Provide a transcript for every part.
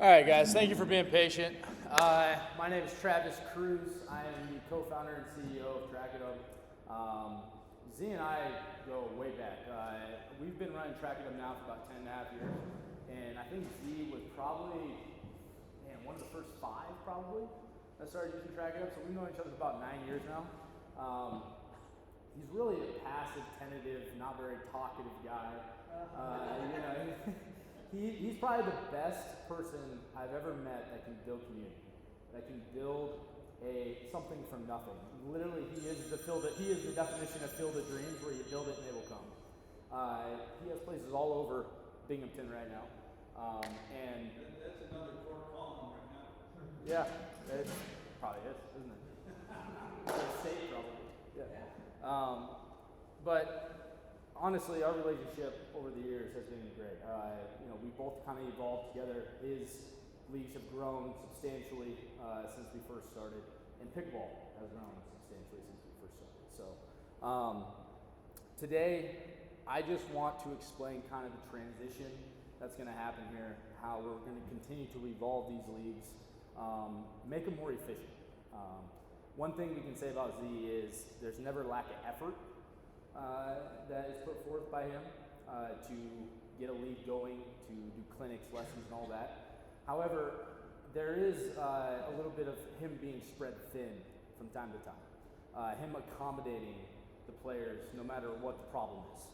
All right, guys, thank you for being patient. My name is Travis Cruz. I am the co-founder and CEO of TrackitHub. Z and I go way back. We've been running TrackitHub now for about 10 and a half years, and I think Z was probably, one of the first 5 probably that started using TrackitHub, so we've known each other for about 9 years now. He's really a passive, tentative, not very talkative guy. He's probably the best person I've ever met that can build community, that can build something from nothing. Literally, he is the definition of field of dreams, where you build it and they will come. He has places all over Binghamton right now, and that's another core column right now. Yeah, it probably is, isn't it? It's a state probably. Yeah. But honestly, our relationship over the years has been great. We both kind of evolved together. His leagues have grown substantially since we first started, and pickleball has grown substantially since we first started. So today, I just want to explain kind of the transition that's going to happen here, how we're going to continue to evolve these leagues, make them more efficient. One thing we can say about Z is there's never lack of effort that is put forth by him to get a league going, to do clinics, lessons, and all that. However, there is a little bit of him being spread thin from time to time. Him accommodating the players no matter what the problem is.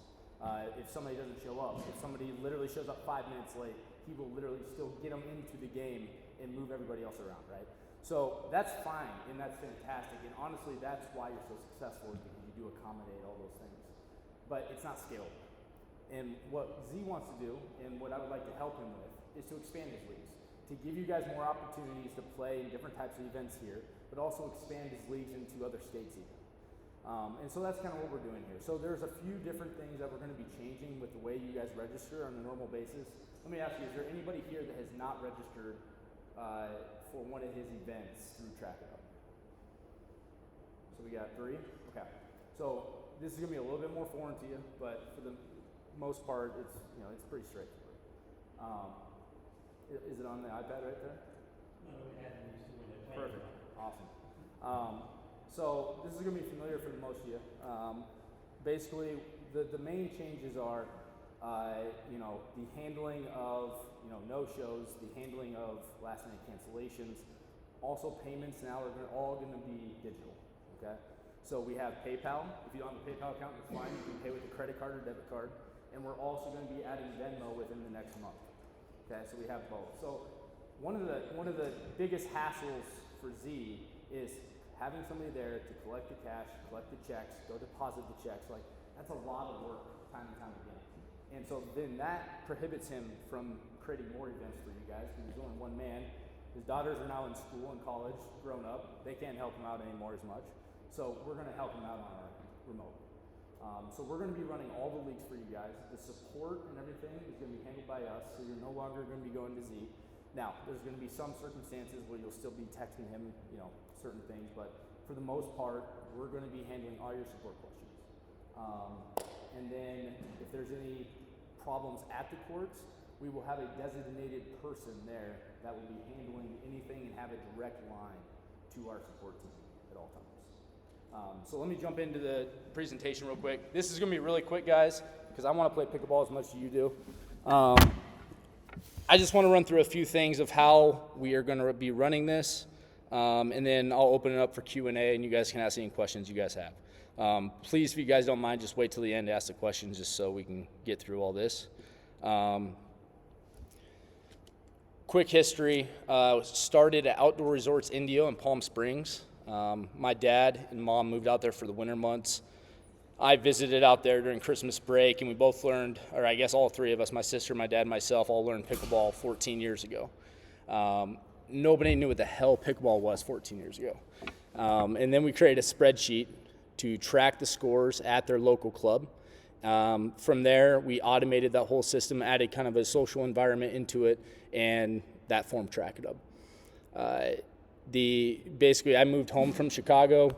If somebody doesn't show up, if somebody literally shows up 5 minutes late, he will literally still get them into the game and move everybody else around, right? So that's fine, and that's fantastic, and honestly, that's why you're so successful, is because you do accommodate all those things. But it's not scalable. And what Z wants to do, and what I would like to help him with, is to expand his leagues, to give you guys more opportunities to play in different types of events here, but also expand his leagues into other states even. And so that's kind of what we're doing here. So there's a few different things that we're going to be changing with the way you guys register on a normal basis. Let me ask you, is there anybody here that has not registered for one of his events through TrackitHub? So we got 3? Okay. So this is going to be a little bit more foreign to you, but for the most part, it's pretty straightforward. Is it on the iPad right there? No, it hasn't. Perfect. Awesome. So this is going to be familiar for most of you. Basically, the main changes are, the handling of no-shows, the handling of last-minute cancellations. Also, payments now are all going to be digital. Okay. So we have PayPal. If you don't have a PayPal account, that's fine. You can pay with a credit card or debit card. And we're also going to be adding Venmo within the next month. Okay, so we have both. So one of the biggest hassles for Z is having somebody there to collect the cash, collect the checks, go deposit the checks. Like, that's a lot of work time and time again. And so then that prohibits him from creating more events for you guys, because he's only one man. His daughters are now in school and college, grown up. They can't help him out anymore as much. So we're going to help him out on our remote. So we're going to be running all the leagues for you guys. The support and everything is going to be handled by us, so you're no longer going to be going to Z. Now, there's going to be some circumstances where you'll still be texting him, certain things, but for the most part, we're going to be handling all your support questions. And then if there's any problems at the courts, we will have a designated person there that will be handling anything and have a direct line to our support team at all times. So let me jump into the presentation real quick. This is going to be really quick, guys, because I want to play pickleball as much as you do. I just want to run through a few things of how we are going to be running this, and then I'll open it up for Q&A, and you guys can ask any questions you guys have. Please, if you guys don't mind, just wait till the end to ask the questions, just so we can get through all this. Quick history. Started at Outdoor Resorts Indio in Palm Springs. My dad and mom moved out there for the winter months. I visited out there during Christmas break, and we both learned, or I guess all 3 of us, my sister, my dad, and myself, all learned pickleball 14 years ago. Nobody knew what the hell pickleball was 14 years ago. And then we created a spreadsheet to track the scores at their local club. From there, we automated that whole system, added kind of a social environment into it, and that formed TrackitHub. Basically, I moved home from Chicago.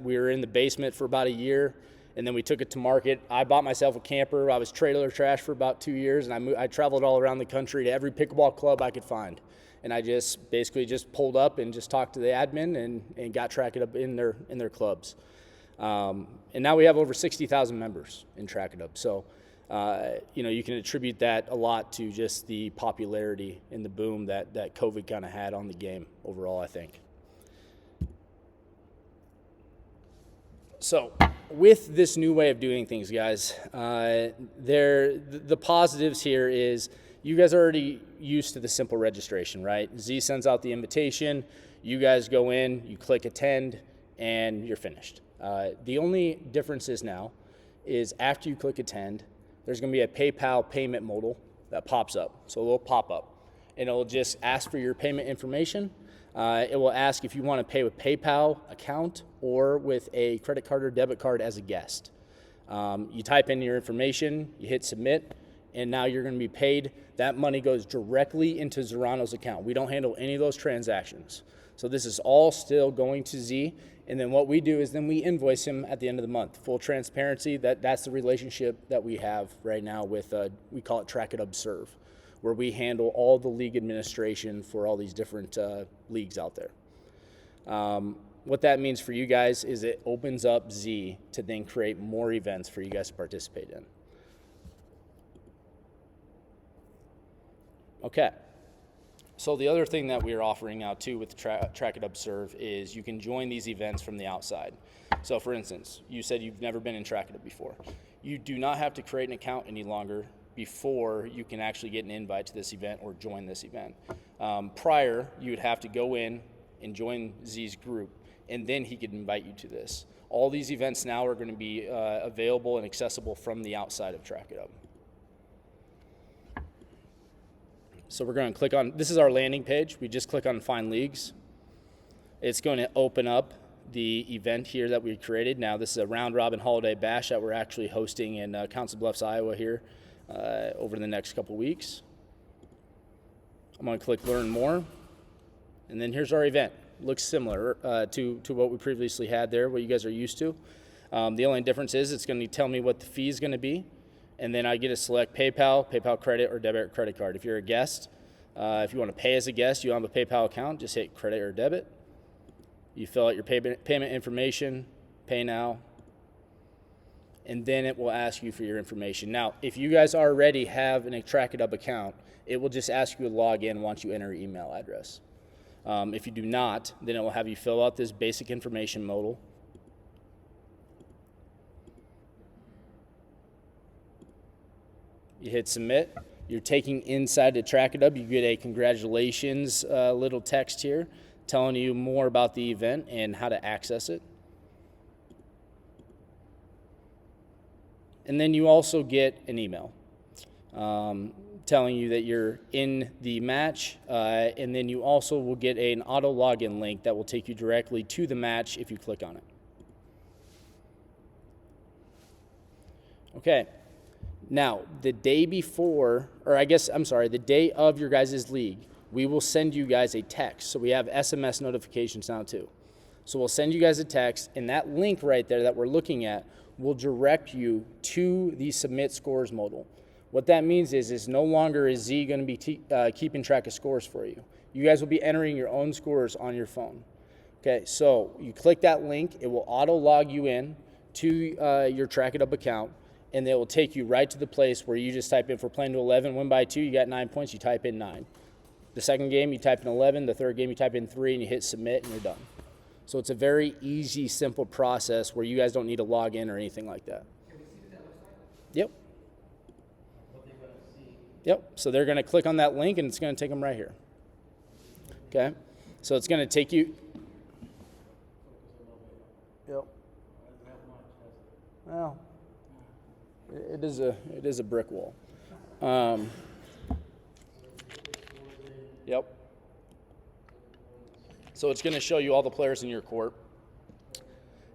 We were in the basement for about a year, and then we took it to market. I bought myself a camper. I was trailer trash for about 2 years, and I traveled all around the country to every pickleball club I could find. And I just basically just pulled up and just talked to the admin and got TrackitHub in their clubs. And now we have over 60,000 members in TrackitHub. So, you can attribute that a lot to just the popularity and the boom that COVID kind of had on the game overall, I think. So with this new way of doing things, guys, the positives here is you guys are already used to the simple registration, right? Z sends out the invitation, you guys go in, you click attend, and you're finished. The only difference is now is after you click attend, there's going to be a PayPal payment modal that pops up. So a little pop-up, and it'll just ask for your payment information. It will ask if you want to pay with PayPal account or with a credit card or debit card as a guest. You type in your information, you hit submit, and now you're going to be paid. That money goes directly into Zorano's account. We don't handle any of those transactions. So this is all still going to Z, and then what we do is then we invoice him at the end of the month. Full transparency, that's the relationship that we have right now with, we call it TrackitHub Serve, where we handle all the league administration for all these different leagues out there. What that means for you guys is it opens up Z to then create more events for you guys to participate in. Okay, so the other thing that we're offering now too with TrackitHub Serve is you can join these events from the outside. So for instance, you said you've never been in TrackitHub before. You do not have to create an account any longer before you can actually get an invite to this event or join this event. Prior, you would have to go in and join Z's group, and then he could invite you to this. All these events now are going to be available and accessible from the outside of TrackitHub. So we're going to click on, this is our landing page. We just click on Find Leagues. It's going to open up the event here that we created. Now this is a round robin holiday bash that we're actually hosting in Council Bluffs, Iowa here over the next couple weeks. I'm going to click Learn More. And then here's our event. Looks similar to what we previously had there, what you guys are used to. The only difference is it's going to tell me what the fee is going to be. And then I get to select PayPal, PayPal credit, or debit or credit card. If you're a guest, if you want to pay as a guest, you have a PayPal account, just hit credit or debit. You fill out your payment information, pay now, and then it will ask you for your information. Now, if you guys already have a TrackitHub account, it will just ask you to log in once you enter your email address. If you do not, then it will have you fill out this basic information modal. You hit submit. You're taking inside the TrackitHub. You get a congratulations little text here telling you more about the event and how to access it. And then you also get an email telling you that you're in the match, and then you also will get an auto login link that will take you directly to the match if you click on it. Okay. Now, the day before, or the day of your guys' league, we will send you guys a text. So we have SMS notifications now too. So we'll send you guys a text, and that link right there that we're looking at will direct you to the submit scores modal. What that means is no longer is Z going to be keeping track of scores for you. You guys will be entering your own scores on your phone. Okay, so you click that link, it will auto log you in to your TrackitHub account, and it will take you right to the place where you just type in, for playing to 11, win by 2, you got 9 points, you type in 9. The second game, you type in 11. The third game, you type in 3, and you hit submit, and you're done. So it's a very easy, simple process where you guys don't need to log in or anything like that. Can we see what that looks like? Yep. What they're going to see. Yep. So they're going to click on that link, and it's going to take them right here. Okay. So it's going to take you. Yep. Well, it is a brick wall. Yep. So it's going to show you all the players in your court,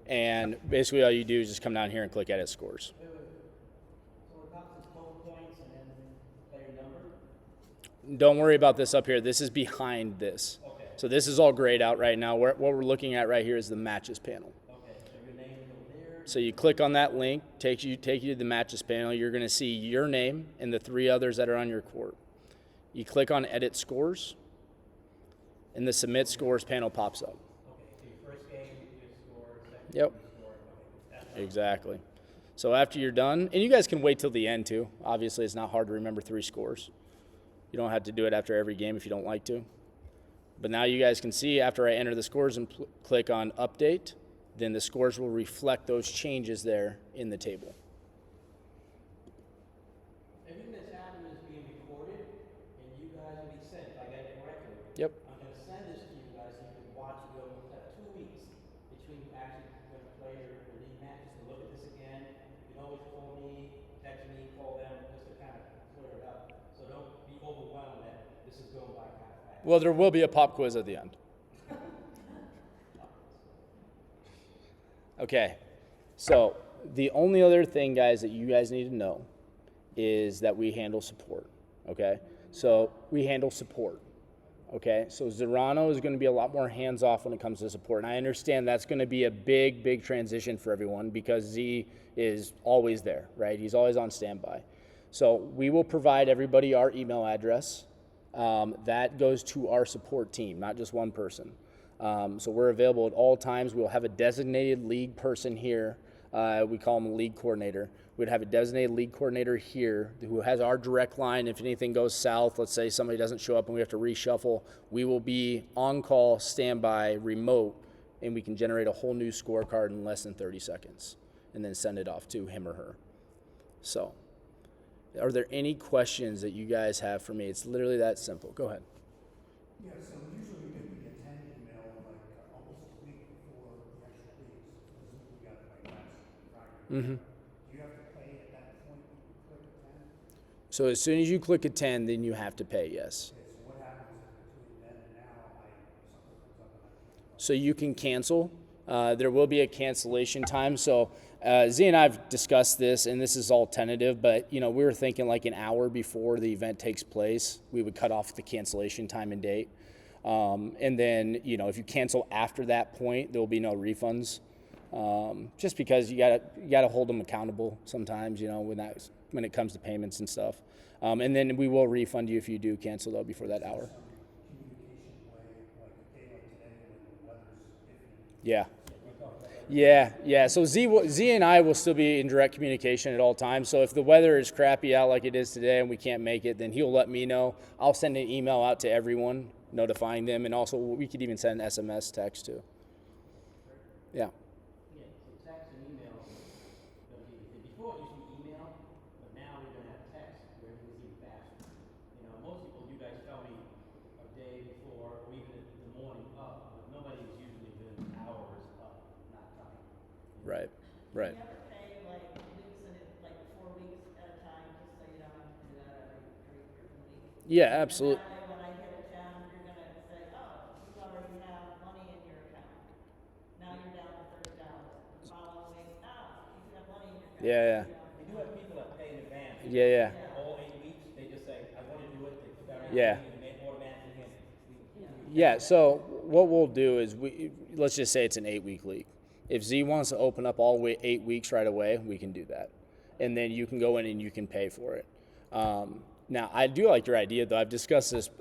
and basically all you do is just come down here and click Edit Scores. So the top is total points and then player number? Don't worry about this up here. This is behind this. Okay. So this is all grayed out right now. What we're looking at right here is the matches panel. Okay, so your name will go there, So you click on that link, take you to the matches panel. You're going to see your name and the 3 others that are on your court. You click on edit scores, and the submit scores panel pops up. Okay, so your first game, your score, second Yep. game, your score. Okay, that's Exactly. So after you're done, and you guys can wait till the end too. Obviously, it's not hard to remember 3 scores. You don't have to do it after every game if you don't like to. But now you guys can see after I enter the scores and click on update, then the scores will reflect those changes there in the table. Everything that's happening is being recorded, and you guys will be sent, if I get it correctly. Yep. I'm gonna send this to you guys so you can watch. We'll have 2 weeks between actually gonna play your league matches to look at this again. You can always call me, text me, call them, just to kind of clear it up. So don't be overwhelmed that this is going by kind of fast. Well, there will be a pop quiz at the end. Okay, so the only other thing, guys, that you guys need to know is that we handle support, okay? So we handle support, okay? So Orano is going to be a lot more hands-off when it comes to support, and I understand that's going to be a big transition for everyone because Z is always there, right? He's always on standby. So we will provide everybody our email address. That goes to our support team, not just one person. So we're available at all times. We'll have a designated league person here. We call him a league coordinator. We'd have a designated league coordinator here who has our direct line. If anything goes south, let's say somebody doesn't show up and we have to reshuffle, we will be on call, standby, remote, and we can generate a whole new scorecard in less than 30 seconds and then send it off to him or her. So, are there any questions that you guys have for me? It's literally that simple. Go ahead. Yeah, so usually we get the attend email like almost a week before the actual leagues. So this week we got like last Friday. Mm-hmm. Do you have to pay at that point when you click attend? So as soon as you click attend, then you have to pay, yes. Okay, so what happens if between then and now something comes up and I can't? So you can cancel. There will be a cancellation time. So Z and I have discussed this, and this is all tentative, but we were thinking like an hour before the event takes place, we would cut off the cancellation time and date. And then, if you cancel after that point, there will be no refunds. Just because you gotta hold them accountable sometimes, when it comes to payments and stuff. And then we will refund you if you do cancel though before that hour. Some communication way, like a day like today when the weather's iffy. Yeah. Yeah. So Z and I will still be in direct communication at all times. So if the weather is crappy out like it is today and we can't make it, then he'll let me know. I'll send an email out to everyone notifying them, and also we could even send SMS text too. Yeah. Yeah, so text and email before it used to be email, but now we're gonna have text where everything's even faster. Most people, you guys tell me a day before or even the morning of, but nobody's usually been hours up, not time. Right. You ever pay like weeks and like 4 weeks at a time, just so you don't have to do that every freaking week? Yeah, absolutely. And that way when I hit attend, you're gonna say, oh, you already have money in your account. Now you're down to $30. The following week, you have money in your account. Yeah. We do have people that pay in advance. Yeah. All 8 weeks, they just say, I wanna do it, they put that Yeah. automatically in. Yeah, so what we'll do is let's just say it's an 8-week league. If Z wants to open up all 8 weeks right away, we can do that. And then you can go in and you can pay for it. Now, I do like your idea, though. I've discussed this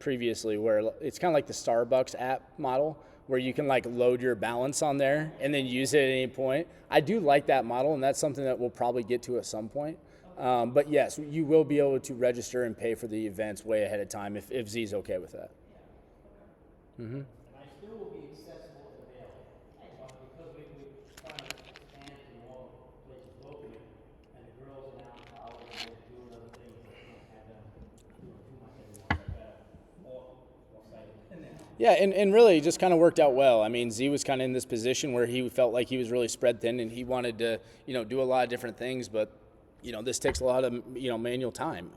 previously, where it's kind of like the Starbucks app model, where you can like load your balance on there and then use it at any point. I do like that model, and that's something that we'll probably get to at some point. But yes, you will be able to register and pay for the events way ahead of time if Z's okay with that. Mm-hmm. And I still will be accessible and available. Because we're trying to expand to more places locally, and the girls are now in college and they're doing other things, I can't have them doing too much anymore. So I gotta more excited now. Yeah, and really it just kind of worked out well. I mean, Z was kind of in this position where he felt like he was really spread thin and he wanted to, do a lot of different things, but, this takes a lot of, manual time.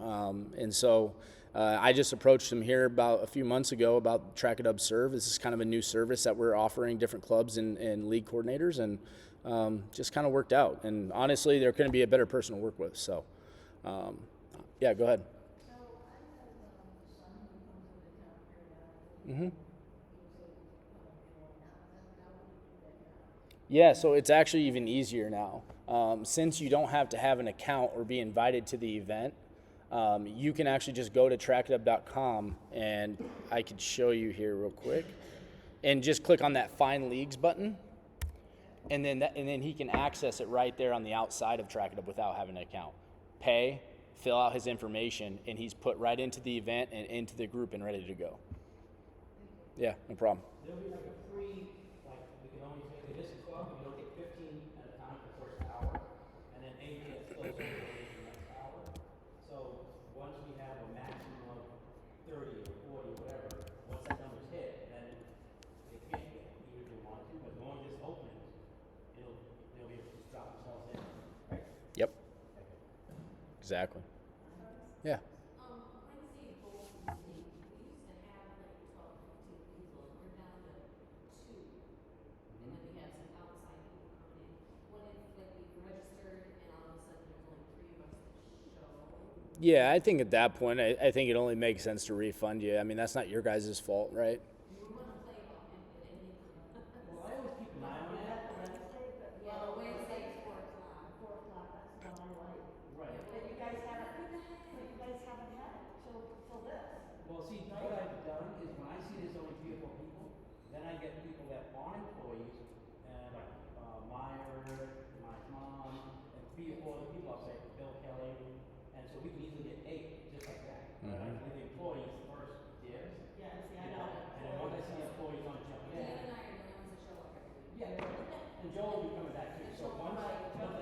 And so I just approached him here about a few months ago about TrackitHub Serve. This is kind of a new service that we're offering different clubs and league coordinators, and just kind of worked out. And honestly, there couldn't be a better person to work with. So, yeah, go ahead. So I have a son who comes into town periodically. Mm-hmm. He was able to, how would you do that now? Yeah, so it's actually even easier now. Since you don't have to have an account or be invited to the event, you can actually just go to TrackitHub.com, and I could show you here real quick, and just click on that Find Leagues button, and then he can access it right there on the outside of TrackitHub without having an account. Pay, fill out his information, and he's put right into the event and into the group and ready to go. Yeah, no problem. There'll be like a free, like, we can only take, this is 12, we can only take 15 at a time for the first hour, and then 8 gets closer to the next hour. So once we have a maximum of 30 or 40, whatever, once that number's hit, then they can't get it, even if they want to, but as long as this opens, they'll be able to just drop themselves in, right? Yep. Exactly. Yeah. Wednesday bowls league, we used to have like 12, 15 people, and we're down to 2. And then we have some outside people coming in. What if like we registered and all of a sudden there's only 3 of us that show? Yeah, I think at that point, I think it only makes sense to refund you. I mean, that's not your guys' fault, right? We want to play about anything. Well, I always keep an eye on Is that. that the Wednesday? Yeah, the Wednesday at 4 o'clock. 4 o'clock, that's the one I like. Right. But you guys haven't had it till this. Well, see, what I've done is when I see there's only 3 or 4 people, then I get people that aren't employees, like Meyer, my mom, and 3 or 4 other people, I'll say Bill Kelly, and so we can easily get 8 just like that. But I give the employees first dibs. Yeah, see, I you know. And then once I see the employees want to jump Dan in, and I are the only ones that show up every week. yeah, and Joel will be coming back too. So once that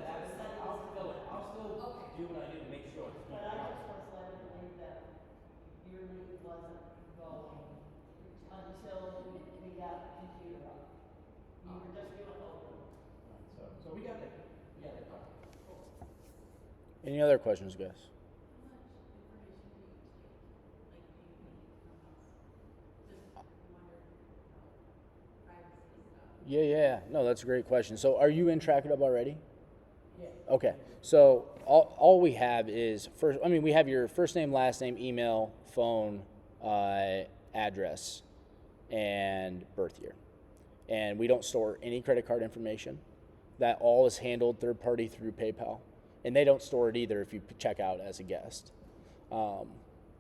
happens, I'll fill it. I'll still do what I do to make sure it's But I just was led to believe that your league wasn't going until we got the computer up. You were just doing open. So we got the cover. Any other questions, guys? How much information do you take? Like, do you need from us? Just wonder about privacy stuff. Yeah. No, that's a great question. So are you in TrackitHub already? Yeah. Okay. So all we have is we have your first name, last name, email, phone, address, and birth year. And we don't store any credit card information. That all is handled third party through PayPal. And they don't store it either if you check out as a guest.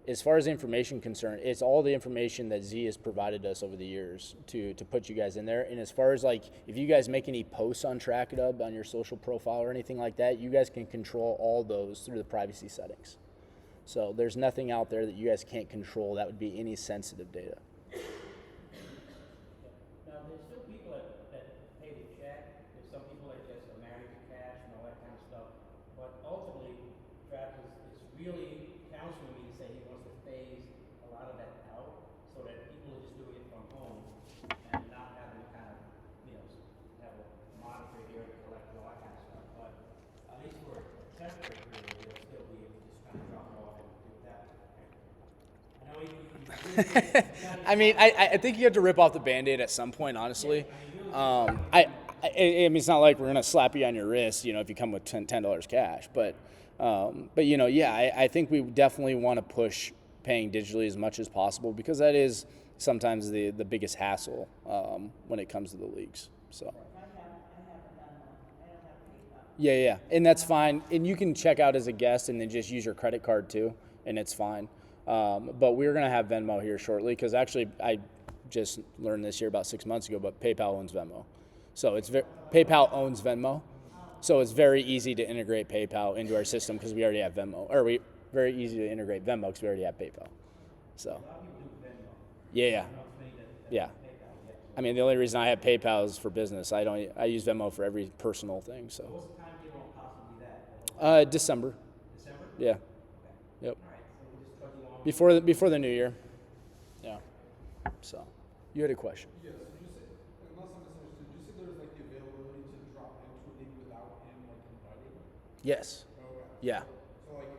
As far as information concerned, it's all the information that Z has provided us over the years to put you guys in there. And as far as like, if you guys make any posts on TrackitHub on your social profile or anything like that, you guys can control all those through the privacy settings. So there's nothing out there that you guys can't control that would be any sensitive data. Now, there's still people that pay the check. There's some people that just are married to cash and all that kind of stuff. But ultimately, Travis is really counseling me to say he wants to phase a lot of that out so that people are just doing it from home and not having to kind of, have a monitor here to collect all that kind of stuff. But at least for a temporary period, they'll still be able to just kind of drop it off and do that. I know I mean, I think you have to rip off the Band-Aid at some point, honestly. I mean, it's not like we're gonna slap you on your wrist, if you come with $10 cash. But I think we definitely want to push paying digitally as much as possible because that is sometimes the biggest hassle when it comes to the leagues. So. I haven't done one. I don't have PayPal. Yeah, and that's fine. And you can check out as a guest and then just use your credit card too, and it's fine. But we're going to have Venmo here shortly because actually I just learned this year about 6 months ago, but PayPal owns Venmo. So PayPal owns Venmo. So it's very easy to integrate PayPal into our system because we already have Venmo. Very easy to integrate Venmo because we already have PayPal. So, yeah. I mean, the only reason I have PayPal is for business. I use Venmo for every personal thing. So. What's the timetable on possibly that? December. December? Yeah. Okay. Yep. All right, so we'll just plug you on. Before the new year. Yeah. So, you had a question. Yes, unless I'm misunderstood, did you say there's like the availability to drop into a league without him like inviting? Yes. Okay. Yeah. So like,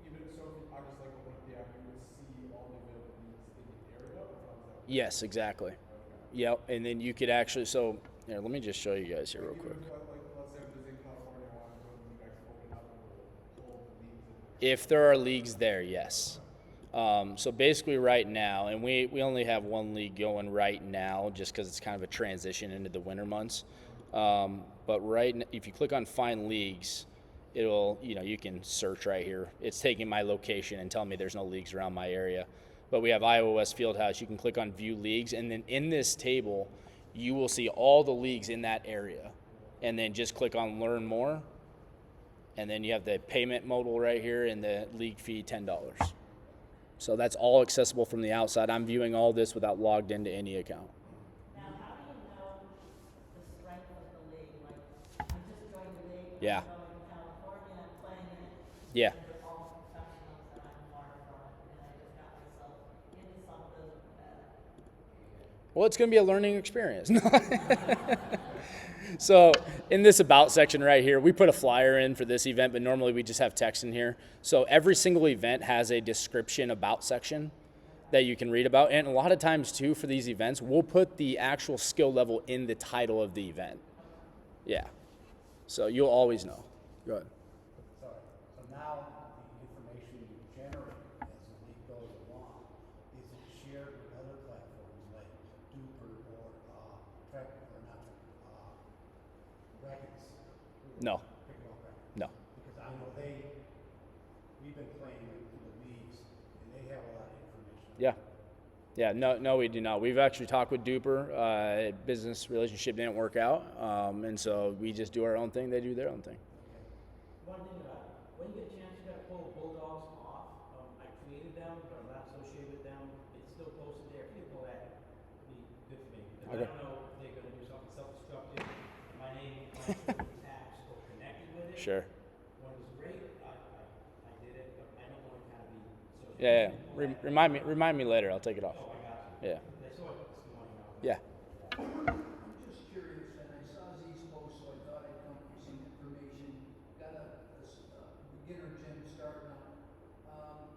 even so, if I just like open up the app, you would see all the available leagues in the area, or how is that? Yes, exactly. Okay. Yep. And then you could actually. So, here, let me just show you guys here real quick. Even if, like, let's say I'm visiting California, I want to go to you guys open up and hold the leagues in there. If there are leagues there, yes. So basically right now, and we only have one league going right now just because it's kind of a transition into the winter months. But if you click on Find Leagues, it'll, you can search right here. It's taking my location and telling me there's no leagues around my area. But we have Iowa West Fieldhouse. You can click on View Leagues, and then in this table, you will see all the leagues in that area. And then just click on Learn More, and then you have the payment modal right here and the league fee, $10. So that's all accessible from the outside. I'm viewing all this without logged into any account. Now, how do you know the strength of the league? Like, I just joined the league, Yeah. I'm going to California, I'm playing in it. Yeah. And they're all professionals and I'm far from it, and I just got myself into something that. Well, it's going to be a learning experience. So in this About section right here, we put a flyer in for this event, but normally we just have text in here. So every single event has a description About section that you can read about. And a lot of times, too, for these events, we'll put the actual skill level in the title of the event. Yeah. So you'll always know. Go ahead. Sorry. So now the information you generate as the league goes along, is it shared with other platforms like Duper or Rackets? No. Pickleball Rackets? No. Because I know we've been playing with the leagues and they have a lot of information. Yeah. Yeah, no, we do not. We've actually talked with Duper. Business relationship didn't work out, and so we just do our own thing. They do their own thing. One thing about it, when you get a chance, you gotta pull Bulldogs off. I created them, but I'm not associated with them. It's still posted there. If you pull that, it'd be good for me. Because Okay. I don't know if they're gonna do something self-destructive. My name might be taxed or connected with it. Sure. When it was great, I did it, but I don't want to kind of be associated. Yeah. Pull that. Remind me later. I'll take it off. Oh, I got you. Yeah. I saw it this morning. Yeah. I'm just curious, and I saw Z's post, so I thought I'd come for some information. Got a beginner gym starting up.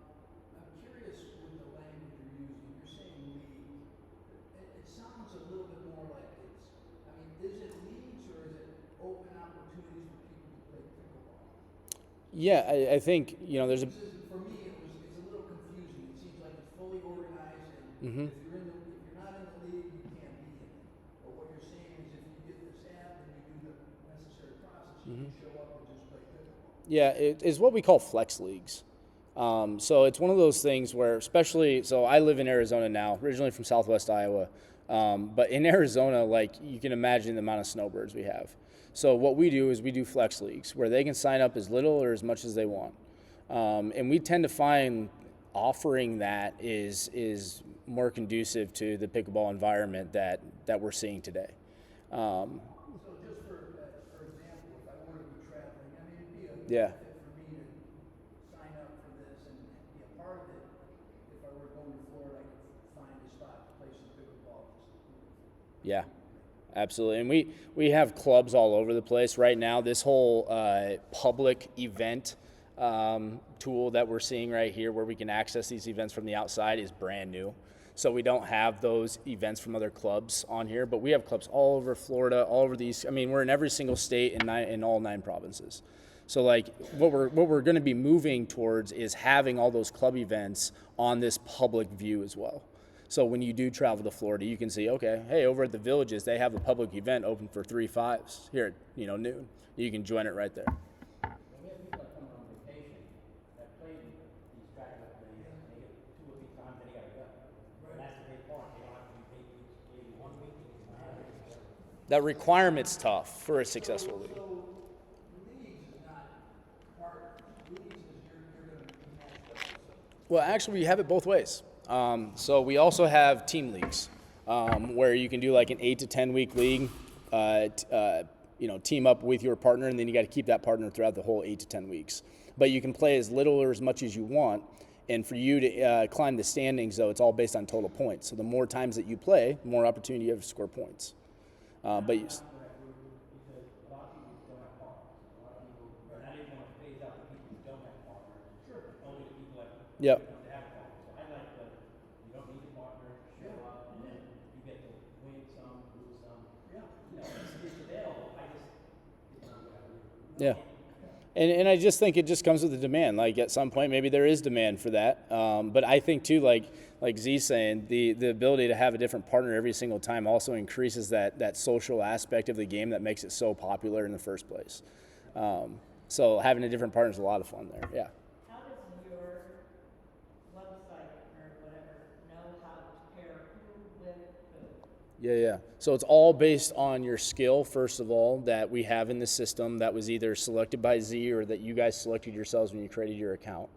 I'm curious with the language you're using. You're saying league. It sounds a little bit more like is it leagues or is it open opportunities for people to play pickleball? Yeah, I think, there's a. For me, it's a little confusing. It seems like it's fully organized, and Mhm. if you're not in the league, you can't be in it. But what you're saying is, if you get this app and you do the necessary process, you can show up and just play pickleball. Yeah, it is what we call flex leagues. So it's one of those things where, so I live in Arizona now, originally from Southwest Iowa. But in Arizona, you can imagine the amount of snowbirds we have. So what we do is we do flex leagues where they can sign up as little or as much as they want. And we tend to find offering that is more conducive to the pickleball environment that we're seeing today. So just for example, if I were to be traveling, it'd be a Yeah. benefit for me to sign up for this and be a part of it. If I were going to Florida, I could find a spot to play some pickleball. Yeah, absolutely. And we have clubs all over the place right now. This whole public event tool that we're seeing right here where we can access these events from the outside is brand new. So we don't have those events from other clubs on here, but we have clubs all over Florida, all over the East. I mean, we're in every single state in all 9 provinces. So what we're going to be moving towards is having all those club events on this public view as well. So when you do travel to Florida, you can see, okay, hey, over at the Villages, they have a public event open for 3-5s here at noon. You can join it right there. When we have people that come on vacation that play these TrackitHub things, and they get 2 or 3 times, then they gotta go. And that's the great part. They don't have to be paid maybe 1 week. That requirement's tough for a successful league. So leagues is not partners. Leagues is you're going to match up with something. Well, actually, we have it both ways. So we also have team leagues where you can do like an 8 to 10 week league, team up with your partner, and then you got to keep that partner throughout the whole 8 to 10 weeks. But you can play as little or as much as you want. And for you to climb the standings, though, it's all based on total points. So the more times that you play, the more opportunity you have to score points. But you, Because a lot of people don't have partners. A lot of people, and I didn't want to phase out the people who don't have partners. Sure. Only the people that Yep. want to have partners. So I like you don't need a partner, show up, and then you get to win some, lose some. Yeah. It's available. I just didn't know what I would do. Yeah. And I just think it just comes with the demand. Like at some point, maybe there is demand for that. But I think too, like Z's saying, the ability to have a different partner every single time also increases that social aspect of the game that makes it so popular in the first place. So having a different partner is a lot of fun there. Yeah. How does your website or whatever know how to pair who with who? Yeah. So it's all based on your skill, first of all, that we have in the system that was either selected by Z or that you guys selected yourselves when you created your account.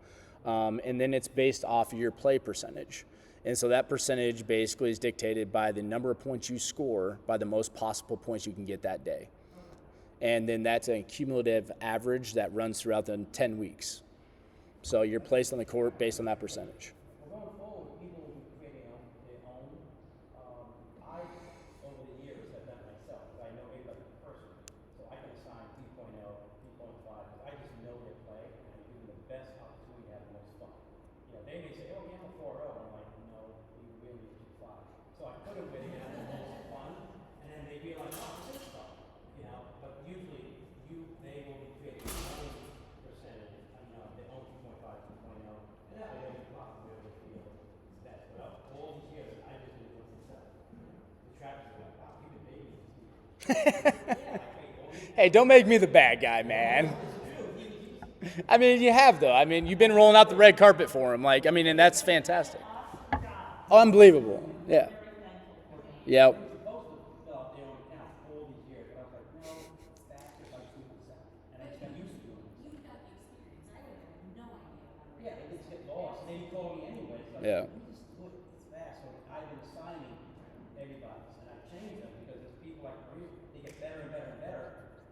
And then it's based off of your play percentage. And so that percentage basically is dictated by the number of points you score by the most possible points you can get that day. And then that's a cumulative average that runs throughout the 10 weeks. So you're placed on the court based on that percentage. Well, going forward, people will be creating their own. I, over the years, have done it myself, because I know everybody personally. So I can assign 3.0, 3.5, because I just know their play, and I give them the best opportunity to have the most fun. You know, they may say, oh, yeah, I'm a 4.0. I'm like, no, you really is 2.5. So I put them with you, and it's most fun, and then they realize, oh, this is fun. You know, but usually they will be creating their own percentage, their own 2.5, 2.0, and that way they'll be profitable if they feel that's what up. All these years, I just did it with myself. The Travis is like, wow, you've been babying these people. Hey, don't make me the bad guy, man. I mean, you have, though. I mean, you've been rolling out the red carpet for him. Like, I mean, and that's fantastic. Oh, unbelievable. Yeah. Yep. Supposed to fill out their own account all these years, but I was like, no, that's just like 2%. And I just got used to doing it. You've got the experience. I would have no idea how to. Yeah, they just get lost. They call me anyway. So Yeah. we just do it fast. So I've been assigning everybody's, and I've changed them because there's people like Maria, they get better and better and better.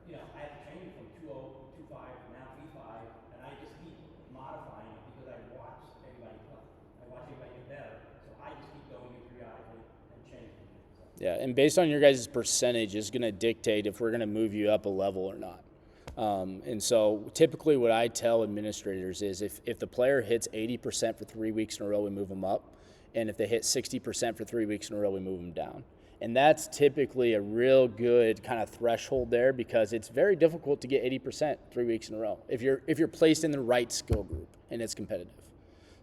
You know, I have to change it from 2.0, 2.5, now 3.5, and I just keep modifying it because I watch everybody play. I watch everybody get better, so I just keep going in periodically and changing it. So. Yeah, and based on your guys' percentage is going to dictate if we're going to move you up a level or not. And so typically what I tell administrators is if the player hits 80% for 3 weeks in a row, we move them up. And if they hit 60% for 3 weeks in a row, we move them down. And that's typically a real good kind of threshold there because it's very difficult to get 80% 3 weeks in a row if you're placed in the right skill group and it's competitive.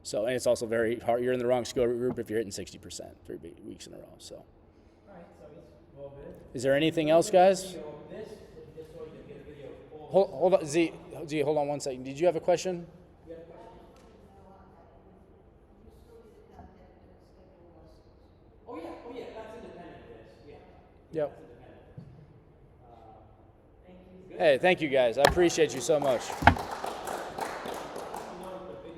So, and it's also very hard. You're in the wrong skill group if you're hitting 60% 3 weeks in a row. So. All right, so it's all good. Is there anything else, guys? This, just so you can get a video of all. Hold on, Z, hold on one second. Did you have a question? You have a question? Oh yeah, that's independent of this, yeah. Yep. That's independent of this. Thank you. Hey, thank you guys. I appreciate you so much.